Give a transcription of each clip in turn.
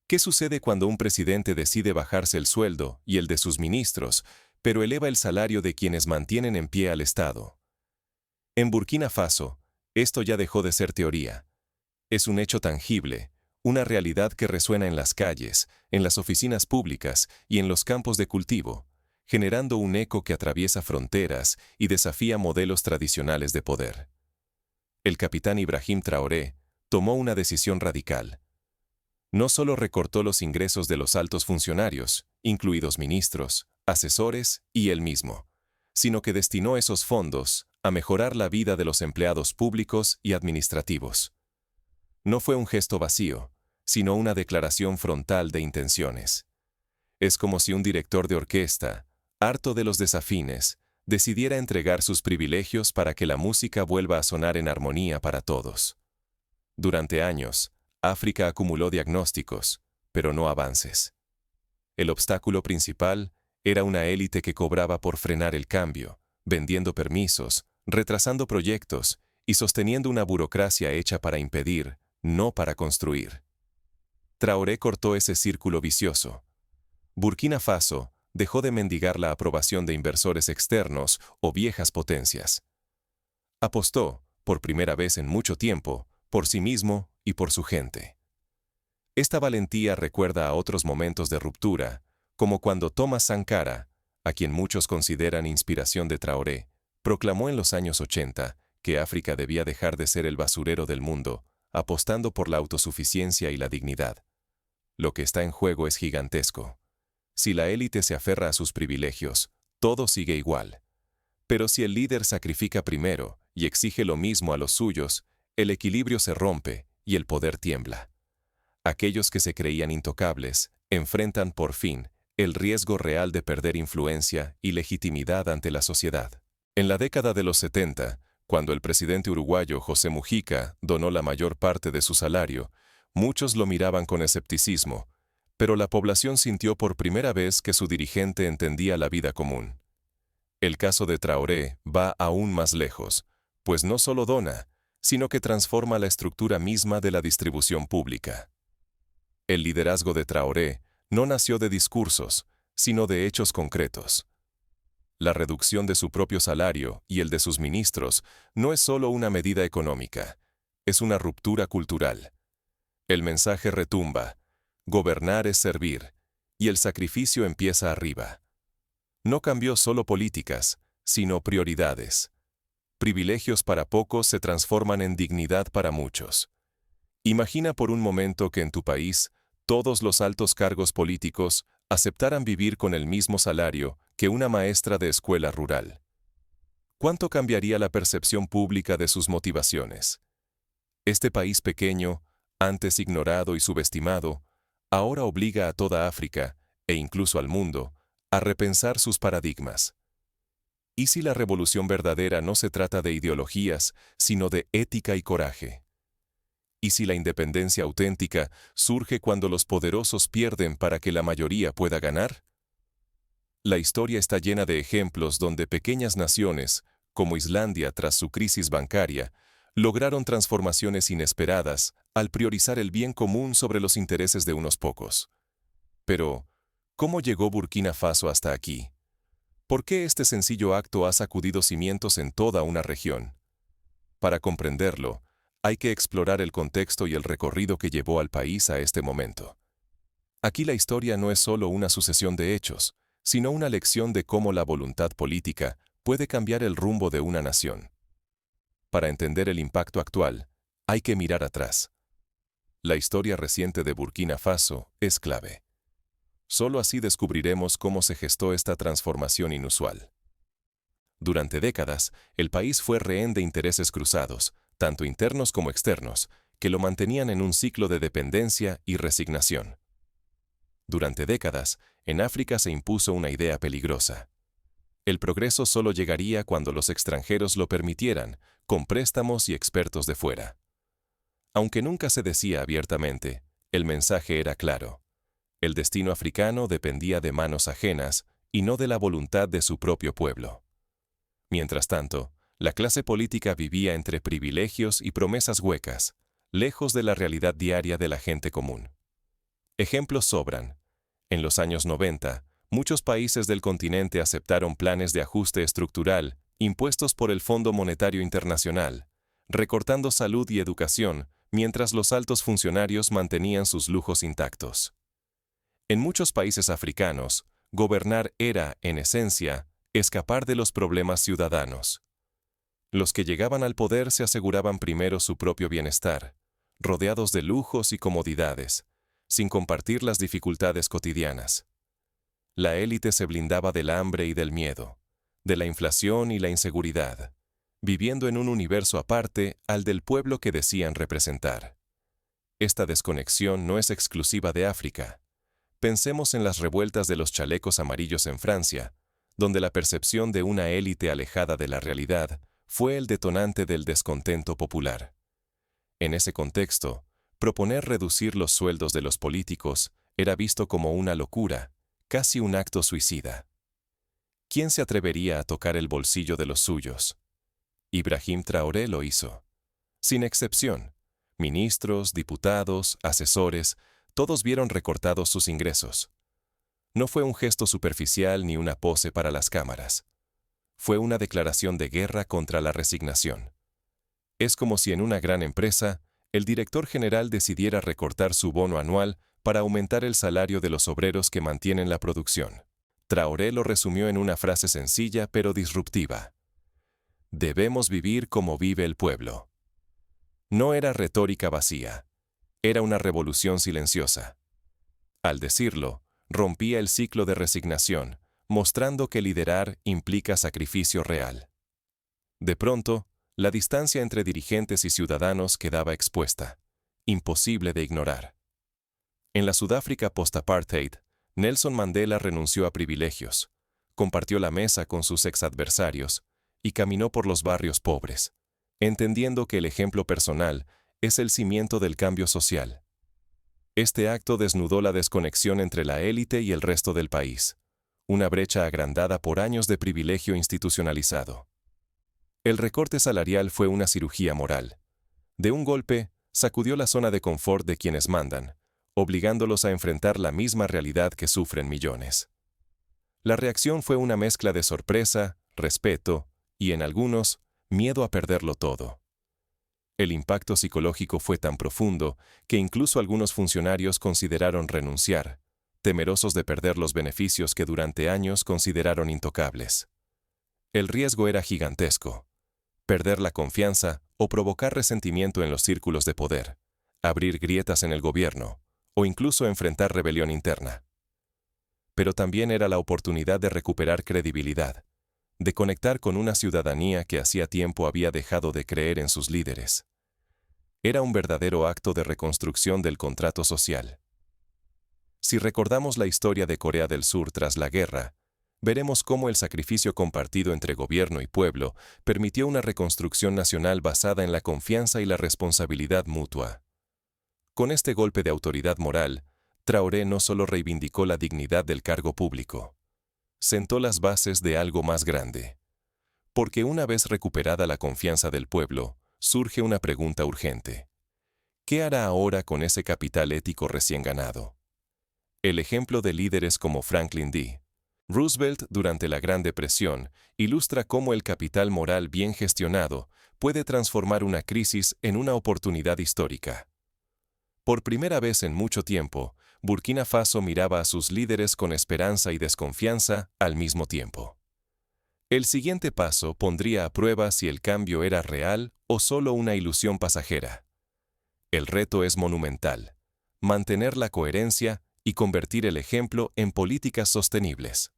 ¿Qué sucede cuando un presidente decide bajarse el sueldo y el de sus ministros, pero eleva el salario de quienes mantienen en pie al Estado? En Burkina Faso, esto ya dejó de ser teoría. Es un hecho tangible, una realidad que resuena en las calles, en las oficinas públicas y en los campos de cultivo, generando un eco que atraviesa fronteras y desafía modelos tradicionales de poder. El capitán Ibrahim Traoré tomó una decisión radical. No solo recortó los ingresos de los altos funcionarios, incluidos ministros, asesores y él mismo, sino que destinó esos fondos a mejorar la vida de los empleados públicos y administrativos. No fue un gesto vacío, sino una declaración frontal de intenciones. Es como si un director de orquesta, harto de los desafines, decidiera entregar sus privilegios para que la música vuelva a sonar en armonía para todos. Durante años, África acumuló diagnósticos, pero no avances. El obstáculo principal era una élite que cobraba por frenar el cambio, vendiendo permisos, retrasando proyectos y sosteniendo una burocracia hecha para impedir, no para construir. Traoré cortó ese círculo vicioso. Burkina Faso dejó de mendigar la aprobación de inversores externos o viejas potencias. Apostó, por primera vez en mucho tiempo, por sí mismo y por su gente. Esta valentía recuerda a otros momentos de ruptura, como cuando Thomas Sankara, a quien muchos consideran inspiración de Traoré, proclamó en los años 80 que África debía dejar de ser el basurero del mundo, apostando por la autosuficiencia y la dignidad. Lo que está en juego es gigantesco. Si la élite se aferra a sus privilegios, todo sigue igual. Pero si el líder sacrifica primero y exige lo mismo a los suyos, el equilibrio se rompe y el poder tiembla. Aquellos que se creían intocables enfrentan por fin el riesgo real de perder influencia y legitimidad ante la sociedad. En la década de los 70, cuando el presidente uruguayo José Mujica donó la mayor parte de su salario, muchos lo miraban con escepticismo, pero la población sintió por primera vez que su dirigente entendía la vida común. El caso de Traoré va aún más lejos, pues no solo dona, sino que transforma la estructura misma de la distribución pública. El liderazgo de Traoré no nació de discursos, sino de hechos concretos. La reducción de su propio salario y el de sus ministros no es solo una medida económica, es una ruptura cultural. El mensaje retumba: gobernar es servir, y el sacrificio empieza arriba. No cambió solo políticas, sino prioridades. Privilegios para pocos se transforman en dignidad para muchos. Imagina por un momento que en tu país todos los altos cargos políticos aceptaran vivir con el mismo salario que una maestra de escuela rural. ¿Cuánto cambiaría la percepción pública de sus motivaciones? Este país pequeño, antes ignorado y subestimado, ahora obliga a toda África, e incluso al mundo, a repensar sus paradigmas. ¿Y si la revolución verdadera no se trata de ideologías, sino de ética y coraje? ¿Y si la independencia auténtica surge cuando los poderosos pierden para que la mayoría pueda ganar? La historia está llena de ejemplos donde pequeñas naciones, como Islandia tras su crisis bancaria, lograron transformaciones inesperadas al priorizar el bien común sobre los intereses de unos pocos. Pero, ¿cómo llegó Burkina Faso hasta aquí? ¿Por qué este sencillo acto ha sacudido cimientos en toda una región? Para comprenderlo, hay que explorar el contexto y el recorrido que llevó al país a este momento. Aquí la historia no es solo una sucesión de hechos, sino una lección de cómo la voluntad política puede cambiar el rumbo de una nación. Para entender el impacto actual, hay que mirar atrás. La historia reciente de Burkina Faso es clave. Solo así descubriremos cómo se gestó esta transformación inusual. Durante décadas, el país fue rehén de intereses cruzados, tanto internos como externos, que lo mantenían en un ciclo de dependencia y resignación. Durante décadas, en África se impuso una idea peligrosa. El progreso solo llegaría cuando los extranjeros lo permitieran, con préstamos y expertos de fuera. Aunque nunca se decía abiertamente, el mensaje era claro. El destino africano dependía de manos ajenas y no de la voluntad de su propio pueblo. Mientras tanto, la clase política vivía entre privilegios y promesas huecas, lejos de la realidad diaria de la gente común. Ejemplos sobran. En los años 90, muchos países del continente aceptaron planes de ajuste estructural impuestos por el Fondo Monetario Internacional, recortando salud y educación mientras los altos funcionarios mantenían sus lujos intactos. En muchos países africanos, gobernar era, en esencia, escapar de los problemas ciudadanos. Los que llegaban al poder se aseguraban primero su propio bienestar, rodeados de lujos y comodidades, sin compartir las dificultades cotidianas. La élite se blindaba del hambre y del miedo, de la inflación y la inseguridad, viviendo en un universo aparte al del pueblo que decían representar. Esta desconexión no es exclusiva de África. Pensemos en las revueltas de los chalecos amarillos en Francia, donde la percepción de una élite alejada de la realidad fue el detonante del descontento popular. En ese contexto, proponer reducir los sueldos de los políticos era visto como una locura, casi un acto suicida. ¿Quién se atrevería a tocar el bolsillo de los suyos? Ibrahim Traoré lo hizo. Sin excepción, ministros, diputados, asesores, todos vieron recortados sus ingresos. No fue un gesto superficial ni una pose para las cámaras. Fue una declaración de guerra contra la resignación. Es como si en una gran empresa, el director general decidiera recortar su bono anual para aumentar el salario de los obreros que mantienen la producción. Traoré lo resumió en una frase sencilla pero disruptiva. Debemos vivir como vive el pueblo. No era retórica vacía. Era una revolución silenciosa. Al decirlo, rompía el ciclo de resignación, mostrando que liderar implica sacrificio real. De pronto, la distancia entre dirigentes y ciudadanos quedaba expuesta, imposible de ignorar. En la Sudáfrica post-apartheid, Nelson Mandela renunció a privilegios, compartió la mesa con sus exadversarios y caminó por los barrios pobres, entendiendo que el ejemplo personal es el cimiento del cambio social. Este acto desnudó la desconexión entre la élite y el resto del país, una brecha agrandada por años de privilegio institucionalizado. El recorte salarial fue una cirugía moral. De un golpe, sacudió la zona de confort de quienes mandan, obligándolos a enfrentar la misma realidad que sufren millones. La reacción fue una mezcla de sorpresa, respeto y, en algunos, miedo a perderlo todo. El impacto psicológico fue tan profundo que incluso algunos funcionarios consideraron renunciar, temerosos de perder los beneficios que durante años consideraron intocables. El riesgo era gigantesco: perder la confianza o provocar resentimiento en los círculos de poder, abrir grietas en el gobierno o incluso enfrentar rebelión interna. Pero también era la oportunidad de recuperar credibilidad, de conectar con una ciudadanía que hacía tiempo había dejado de creer en sus líderes. Era un verdadero acto de reconstrucción del contrato social. Si recordamos la historia de Corea del Sur tras la guerra, veremos cómo el sacrificio compartido entre gobierno y pueblo permitió una reconstrucción nacional basada en la confianza y la responsabilidad mutua. Con este golpe de autoridad moral, Traoré no solo reivindicó la dignidad del cargo público, sentó las bases de algo más grande. Porque una vez recuperada la confianza del pueblo, surge una pregunta urgente. ¿Qué hará ahora con ese capital ético recién ganado? El ejemplo de líderes como Franklin D. Roosevelt durante la Gran Depresión ilustra cómo el capital moral bien gestionado puede transformar una crisis en una oportunidad histórica. Por primera vez en mucho tiempo, Burkina Faso miraba a sus líderes con esperanza y desconfianza al mismo tiempo. El siguiente paso pondría a prueba si el cambio era real o solo una ilusión pasajera. El reto es monumental: mantener la coherencia y convertir el ejemplo en políticas sostenibles.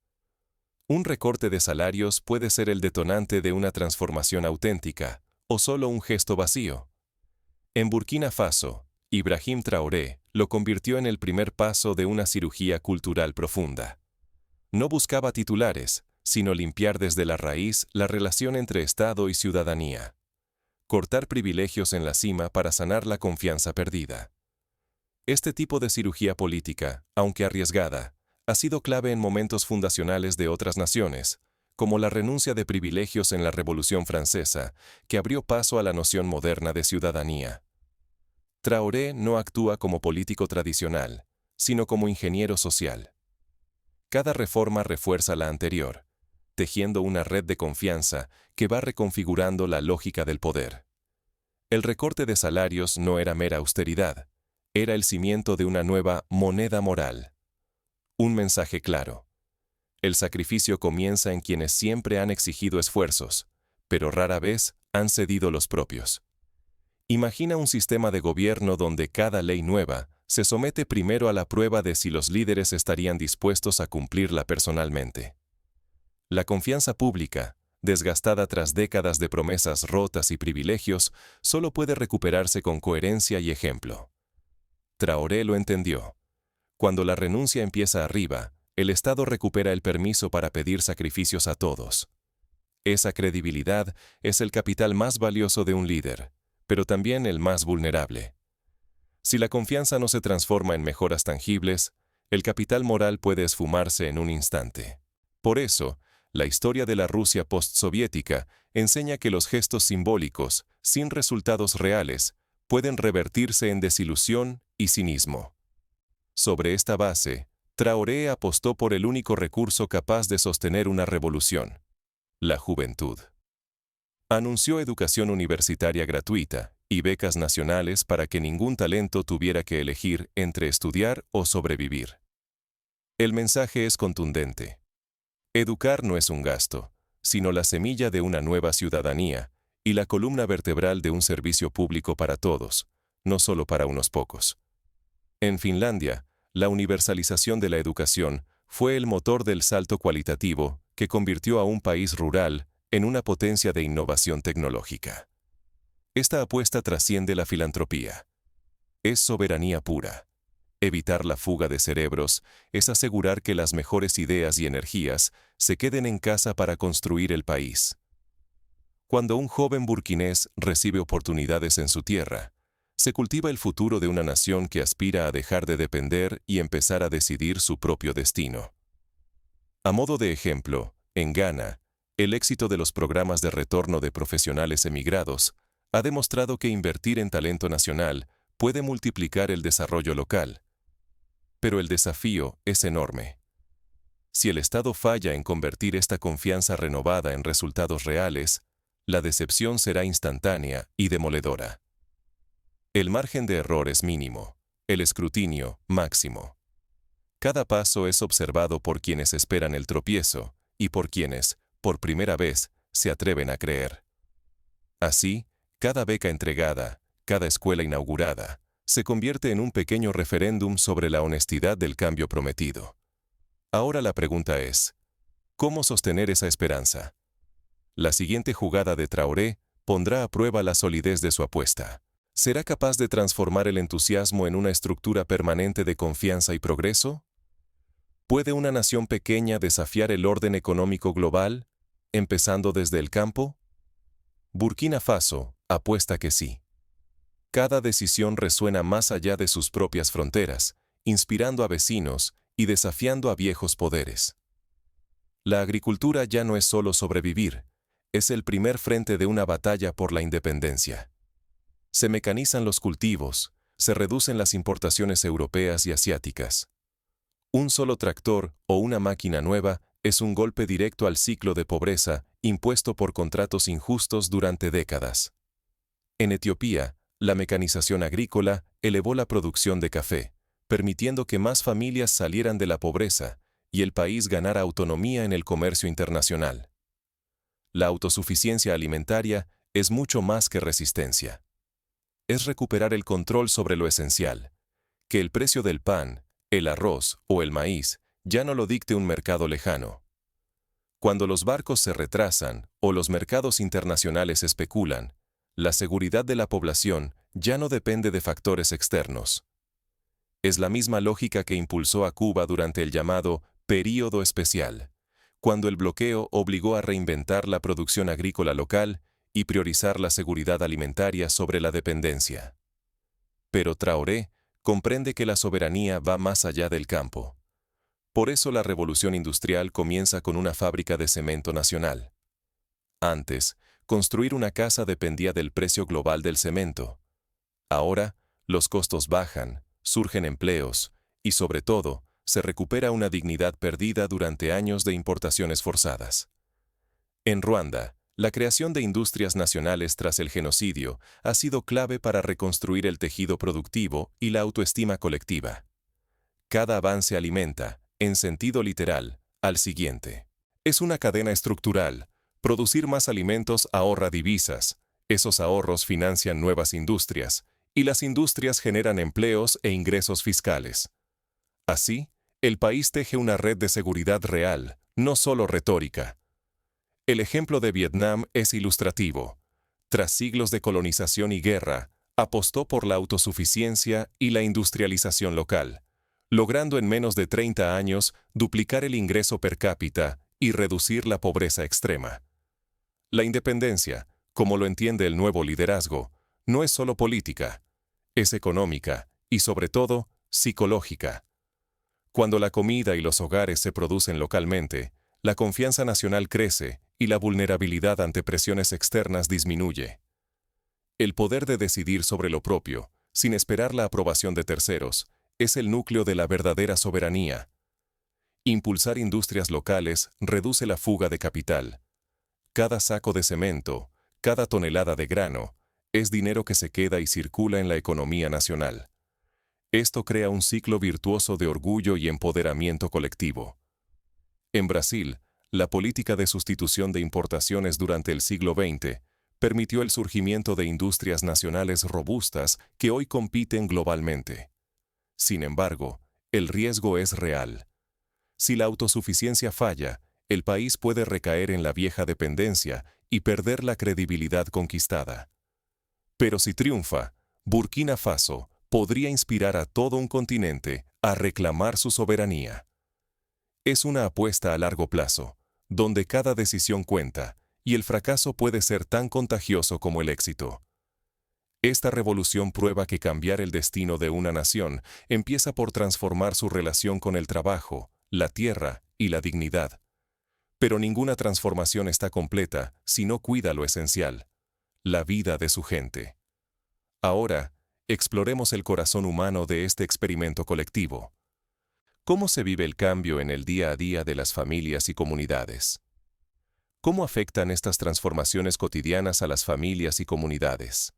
Un recorte de salarios puede ser el detonante de una transformación auténtica, o solo un gesto vacío. En Burkina Faso, Ibrahim Traoré lo convirtió en el primer paso de una cirugía cultural profunda. No buscaba titulares, sino limpiar desde la raíz la relación entre Estado y ciudadanía. Cortar privilegios en la cima para sanar la confianza perdida. Este tipo de cirugía política, aunque arriesgada, ha sido clave en momentos fundacionales de otras naciones, como la renuncia de privilegios en la Revolución Francesa, que abrió paso a la noción moderna de ciudadanía. Traoré no actúa como político tradicional, sino como ingeniero social. Cada reforma refuerza la anterior, tejiendo una red de confianza que va reconfigurando la lógica del poder. El recorte de salarios no era mera austeridad, era el cimiento de una nueva moneda moral. Un mensaje claro. El sacrificio comienza en quienes siempre han exigido esfuerzos, pero rara vez han cedido los propios. Imagina un sistema de gobierno donde cada ley nueva se somete primero a la prueba de si los líderes estarían dispuestos a cumplirla personalmente. La confianza pública, desgastada tras décadas de promesas rotas y privilegios, solo puede recuperarse con coherencia y ejemplo. Traoré lo entendió. Cuando la renuncia empieza arriba, el Estado recupera el permiso para pedir sacrificios a todos. Esa credibilidad es el capital más valioso de un líder, pero también el más vulnerable. Si la confianza no se transforma en mejoras tangibles, el capital moral puede esfumarse en un instante. Por eso, la historia de la Rusia postsoviética enseña que los gestos simbólicos, sin resultados reales, pueden revertirse en desilusión y cinismo. Sobre esta base, Traoré apostó por el único recurso capaz de sostener una revolución: la juventud. Anunció educación universitaria gratuita y becas nacionales para que ningún talento tuviera que elegir entre estudiar o sobrevivir. El mensaje es contundente. Educar no es un gasto, sino la semilla de una nueva ciudadanía y la columna vertebral de un servicio público para todos, no solo para unos pocos. En Finlandia, la universalización de la educación fue el motor del salto cualitativo que convirtió a un país rural en una potencia de innovación tecnológica. Esta apuesta trasciende la filantropía. Es soberanía pura. Evitar la fuga de cerebros es asegurar que las mejores ideas y energías se queden en casa para construir el país. Cuando un joven burkinés recibe oportunidades en su tierra, se cultiva el futuro de una nación que aspira a dejar de depender y empezar a decidir su propio destino. A modo de ejemplo, en Ghana, el éxito de los programas de retorno de profesionales emigrados ha demostrado que invertir en talento nacional puede multiplicar el desarrollo local. Pero el desafío es enorme. Si el Estado falla en convertir esta confianza renovada en resultados reales, la decepción será instantánea y demoledora. El margen de error es mínimo, el escrutinio máximo. Cada paso es observado por quienes esperan el tropiezo y por quienes, por primera vez, se atreven a creer. Así, cada beca entregada, cada escuela inaugurada, se convierte en un pequeño referéndum sobre la honestidad del cambio prometido. Ahora la pregunta es, ¿cómo sostener esa esperanza? La siguiente jugada de Traoré pondrá a prueba la solidez de su apuesta. ¿Será capaz de transformar el entusiasmo en una estructura permanente de confianza y progreso? ¿Puede una nación pequeña desafiar el orden económico global, empezando desde el campo? Burkina Faso apuesta que sí. Cada decisión resuena más allá de sus propias fronteras, inspirando a vecinos y desafiando a viejos poderes. La agricultura ya no es solo sobrevivir, es el primer frente de una batalla por la independencia. Se mecanizan los cultivos, se reducen las importaciones europeas y asiáticas. Un solo tractor o una máquina nueva es un golpe directo al ciclo de pobreza impuesto por contratos injustos durante décadas. En Etiopía, la mecanización agrícola elevó la producción de café, permitiendo que más familias salieran de la pobreza y el país ganara autonomía en el comercio internacional. La autosuficiencia alimentaria es mucho más que resistencia. Es recuperar el control sobre lo esencial, que el precio del pan, el arroz o el maíz ya no lo dicte un mercado lejano. Cuando los barcos se retrasan o los mercados internacionales especulan, la seguridad de la población ya no depende de factores externos. Es la misma lógica que impulsó a Cuba durante el llamado período especial, cuando el bloqueo obligó a reinventar la producción agrícola local y priorizar la seguridad alimentaria sobre la dependencia. Pero Traoré comprende que la soberanía va más allá del campo. Por eso la revolución industrial comienza con una fábrica de cemento nacional. Antes, construir una casa dependía del precio global del cemento. Ahora, los costos bajan, surgen empleos, y sobre todo, se recupera una dignidad perdida durante años de importaciones forzadas. En Ruanda, la creación de industrias nacionales tras el genocidio ha sido clave para reconstruir el tejido productivo y la autoestima colectiva. Cada avance alimenta, en sentido literal, al siguiente. Es una cadena estructural. Producir más alimentos ahorra divisas, esos ahorros financian nuevas industrias, y las industrias generan empleos e ingresos fiscales. Así, el país teje una red de seguridad real, no solo retórica. El ejemplo de Vietnam es ilustrativo. Tras siglos de colonización y guerra, apostó por la autosuficiencia y la industrialización local, logrando en menos de 30 años duplicar el ingreso per cápita y reducir la pobreza extrema. La independencia, como lo entiende el nuevo liderazgo, no es solo política, es económica y, sobre todo, psicológica. Cuando la comida y los hogares se producen localmente, la confianza nacional crece y la vulnerabilidad ante presiones externas disminuye. El poder de decidir sobre lo propio, sin esperar la aprobación de terceros, es el núcleo de la verdadera soberanía. Impulsar industrias locales reduce la fuga de capital. Cada saco de cemento, cada tonelada de grano, es dinero que se queda y circula en la economía nacional. Esto crea un ciclo virtuoso de orgullo y empoderamiento colectivo. En Brasil, la política de sustitución de importaciones durante el siglo XX permitió el surgimiento de industrias nacionales robustas que hoy compiten globalmente. Sin embargo, el riesgo es real. Si la autosuficiencia falla, el país puede recaer en la vieja dependencia y perder la credibilidad conquistada. Pero si triunfa, Burkina Faso podría inspirar a todo un continente a reclamar su soberanía. Es una apuesta a largo plazo, donde cada decisión cuenta, y el fracaso puede ser tan contagioso como el éxito. Esta revolución prueba que cambiar el destino de una nación empieza por transformar su relación con el trabajo, la tierra y la dignidad. Pero ninguna transformación está completa si no cuida lo esencial, la vida de su gente. Ahora, exploremos el corazón humano de este experimento colectivo. ¿Cómo se vive el cambio en el día a día de las familias y comunidades? ¿Cómo afectan estas transformaciones cotidianas a las familias y comunidades?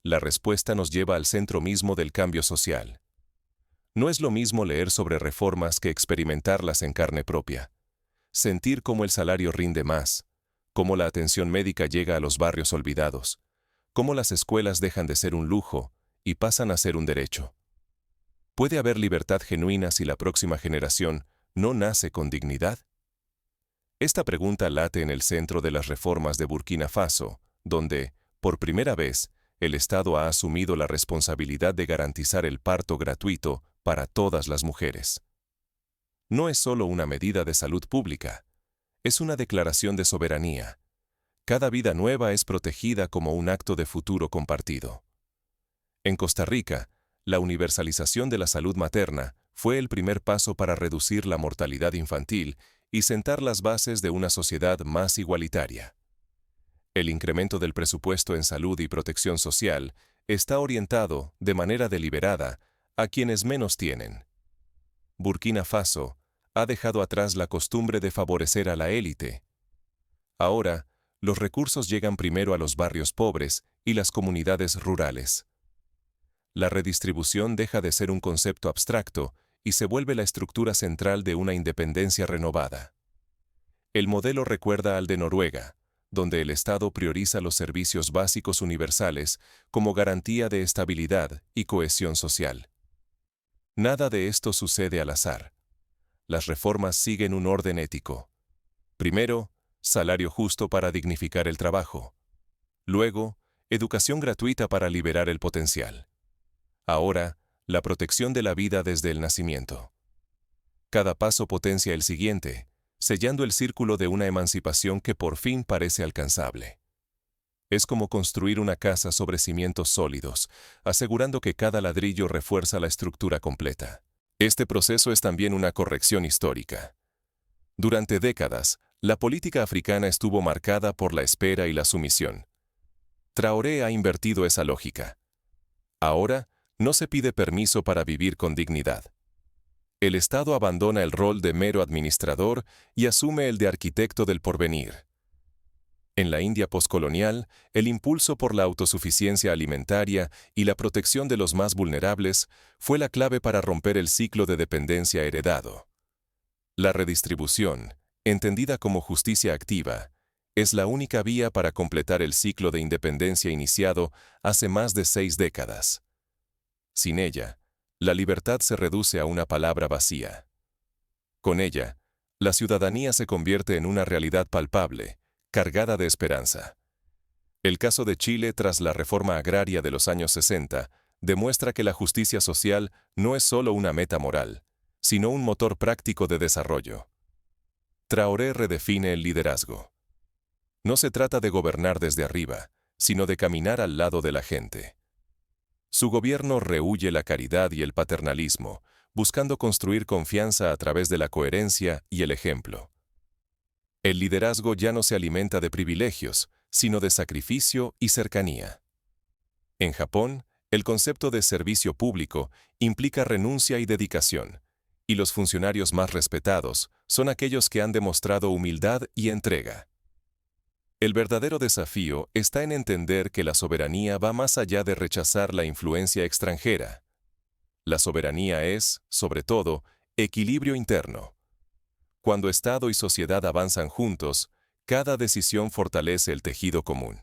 La respuesta nos lleva al centro mismo del cambio social. No es lo mismo leer sobre reformas que experimentarlas en carne propia. Sentir cómo el salario rinde más, cómo la atención médica llega a los barrios olvidados, cómo las escuelas dejan de ser un lujo y pasan a ser un derecho. ¿Puede haber libertad genuina si la próxima generación no nace con dignidad? Esta pregunta late en el centro de las reformas de Burkina Faso, donde, por primera vez, el Estado ha asumido la responsabilidad de garantizar el parto gratuito para todas las mujeres. No es solo una medida de salud pública, es una declaración de soberanía. Cada vida nueva es protegida como un acto de futuro compartido. En Costa Rica, la universalización de la salud materna fue el primer paso para reducir la mortalidad infantil y sentar las bases de una sociedad más igualitaria. El incremento del presupuesto en salud y protección social está orientado, de manera deliberada, a quienes menos tienen. Burkina Faso ha dejado atrás la costumbre de favorecer a la élite. Ahora, los recursos llegan primero a los barrios pobres y las comunidades rurales. La redistribución deja de ser un concepto abstracto y se vuelve la estructura central de una independencia renovada. El modelo recuerda al de Noruega, donde el Estado prioriza los servicios básicos universales como garantía de estabilidad y cohesión social. Nada de esto sucede al azar. Las reformas siguen un orden ético. Primero, salario justo para dignificar el trabajo. Luego, educación gratuita para liberar el potencial. Ahora, la protección de la vida desde el nacimiento. Cada paso potencia el siguiente, sellando el círculo de una emancipación que por fin parece alcanzable. Es como construir una casa sobre cimientos sólidos, asegurando que cada ladrillo refuerza la estructura completa. Este proceso es también una corrección histórica. Durante décadas, la política africana estuvo marcada por la espera y la sumisión. Traoré ha invertido esa lógica. Ahora, No se pide permiso para vivir con dignidad. El Estado abandona el rol de mero administrador y asume el de arquitecto del porvenir. En la India poscolonial, el impulso por la autosuficiencia alimentaria y la protección de los más vulnerables fue la clave para romper el ciclo de dependencia heredado. La redistribución, entendida como justicia activa, es la única vía para completar el ciclo de independencia iniciado hace más de 6 décadas. Sin ella, la libertad se reduce a una palabra vacía. Con ella, la ciudadanía se convierte en una realidad palpable, cargada de esperanza. El caso de Chile tras la reforma agraria de los años 60 demuestra que la justicia social no es solo una meta moral, sino un motor práctico de desarrollo. Traoré redefine el liderazgo. No se trata de gobernar desde arriba, sino de caminar al lado de la gente. Su gobierno rehúye la caridad y el paternalismo, buscando construir confianza a través de la coherencia y el ejemplo. El liderazgo ya no se alimenta de privilegios, sino de sacrificio y cercanía. En Japón, el concepto de servicio público implica renuncia y dedicación, y los funcionarios más respetados son aquellos que han demostrado humildad y entrega. El verdadero desafío está en entender que la soberanía va más allá de rechazar la influencia extranjera. La soberanía es, sobre todo, equilibrio interno. Cuando Estado y sociedad avanzan juntos, cada decisión fortalece el tejido común.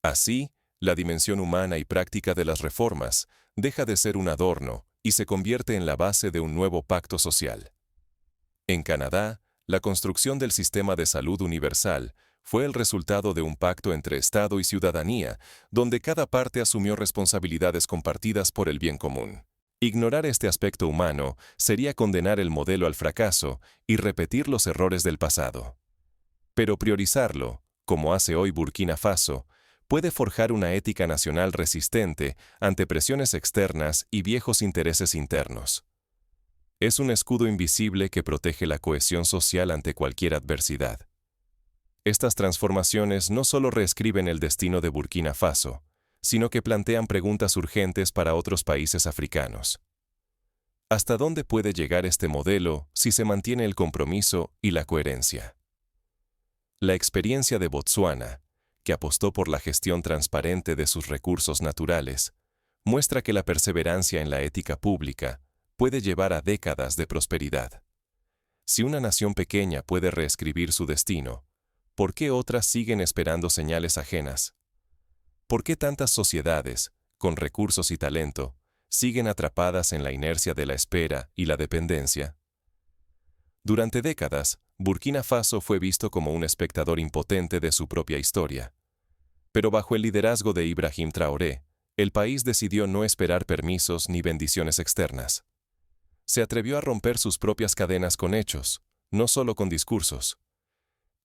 Así, la dimensión humana y práctica de las reformas deja de ser un adorno y se convierte en la base de un nuevo pacto social. En Canadá, la construcción del sistema de salud universal fue el resultado de un pacto entre Estado y ciudadanía, donde cada parte asumió responsabilidades compartidas por el bien común. Ignorar este aspecto humano sería condenar el modelo al fracaso y repetir los errores del pasado. Pero priorizarlo, como hace hoy Burkina Faso, puede forjar una ética nacional resistente ante presiones externas y viejos intereses internos. Es un escudo invisible que protege la cohesión social ante cualquier adversidad. Estas transformaciones no solo reescriben el destino de Burkina Faso, sino que plantean preguntas urgentes para otros países africanos. ¿Hasta dónde puede llegar este modelo si se mantiene el compromiso y la coherencia? La experiencia de Botsuana, que apostó por la gestión transparente de sus recursos naturales, muestra que la perseverancia en la ética pública puede llevar a décadas de prosperidad. Si una nación pequeña puede reescribir su destino, ¿por qué otras siguen esperando señales ajenas? ¿Por qué tantas sociedades, con recursos y talento, siguen atrapadas en la inercia de la espera y la dependencia? Durante décadas, Burkina Faso fue visto como un espectador impotente de su propia historia. Pero bajo el liderazgo de Ibrahim Traoré, el país decidió no esperar permisos ni bendiciones externas. Se atrevió a romper sus propias cadenas con hechos, no solo con discursos.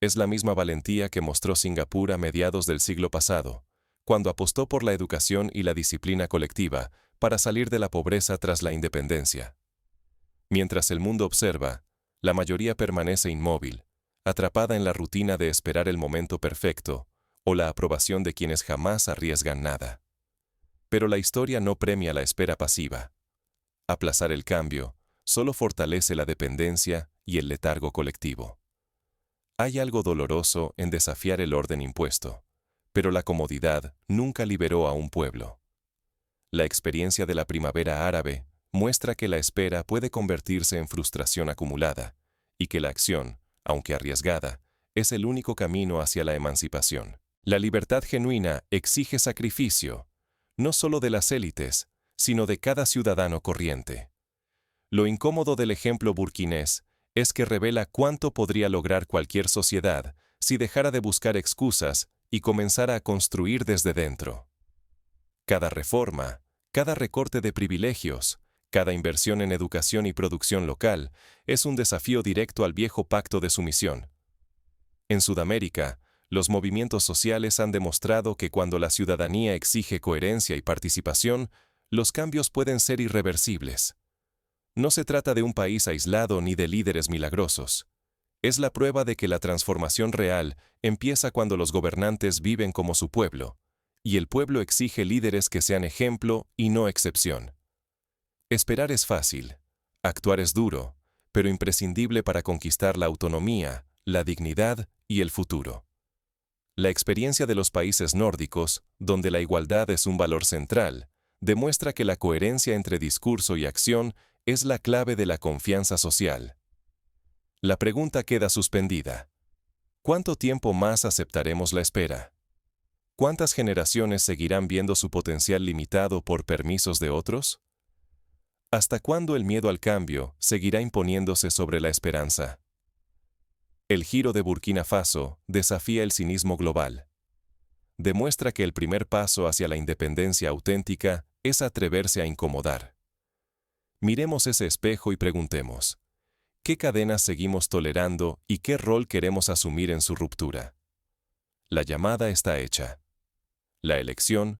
Es la misma valentía que mostró Singapur a mediados del siglo pasado, cuando apostó por la educación y la disciplina colectiva para salir de la pobreza tras la independencia. Mientras el mundo observa, la mayoría permanece inmóvil, atrapada en la rutina de esperar el momento perfecto o la aprobación de quienes jamás arriesgan nada. Pero la historia no premia la espera pasiva. Aplazar el cambio solo fortalece la dependencia y el letargo colectivo. Hay algo doloroso en desafiar el orden impuesto, pero la comodidad nunca liberó a un pueblo. La experiencia de la primavera árabe muestra que la espera puede convertirse en frustración acumulada y que la acción, aunque arriesgada, es el único camino hacia la emancipación. La libertad genuina exige sacrificio, no solo de las élites, sino de cada ciudadano corriente. Lo incómodo del ejemplo burkinés es que revela cuánto podría lograr cualquier sociedad si dejara de buscar excusas y comenzara a construir desde dentro. Cada reforma, cada recorte de privilegios, cada inversión en educación y producción local es un desafío directo al viejo pacto de sumisión. En Sudamérica, los movimientos sociales han demostrado que cuando la ciudadanía exige coherencia y participación, los cambios pueden ser irreversibles. No se trata de un país aislado ni de líderes milagrosos. Es la prueba de que la transformación real empieza cuando los gobernantes viven como su pueblo, y el pueblo exige líderes que sean ejemplo y no excepción. Esperar es fácil, actuar es duro, pero imprescindible para conquistar la autonomía, la dignidad y el futuro. La experiencia de los países nórdicos, donde la igualdad es un valor central, demuestra que la coherencia entre discurso y acción es la clave de la confianza social. La pregunta queda suspendida. ¿Cuánto tiempo más aceptaremos la espera? ¿Cuántas generaciones seguirán viendo su potencial limitado por permisos de otros? ¿Hasta cuándo el miedo al cambio seguirá imponiéndose sobre la esperanza? El giro de Burkina Faso desafía el cinismo global. Demuestra que el primer paso hacia la independencia auténtica es atreverse a incomodar. Miremos ese espejo y preguntemos, ¿qué cadenas seguimos tolerando y qué rol queremos asumir en su ruptura? La llamada está hecha. La elección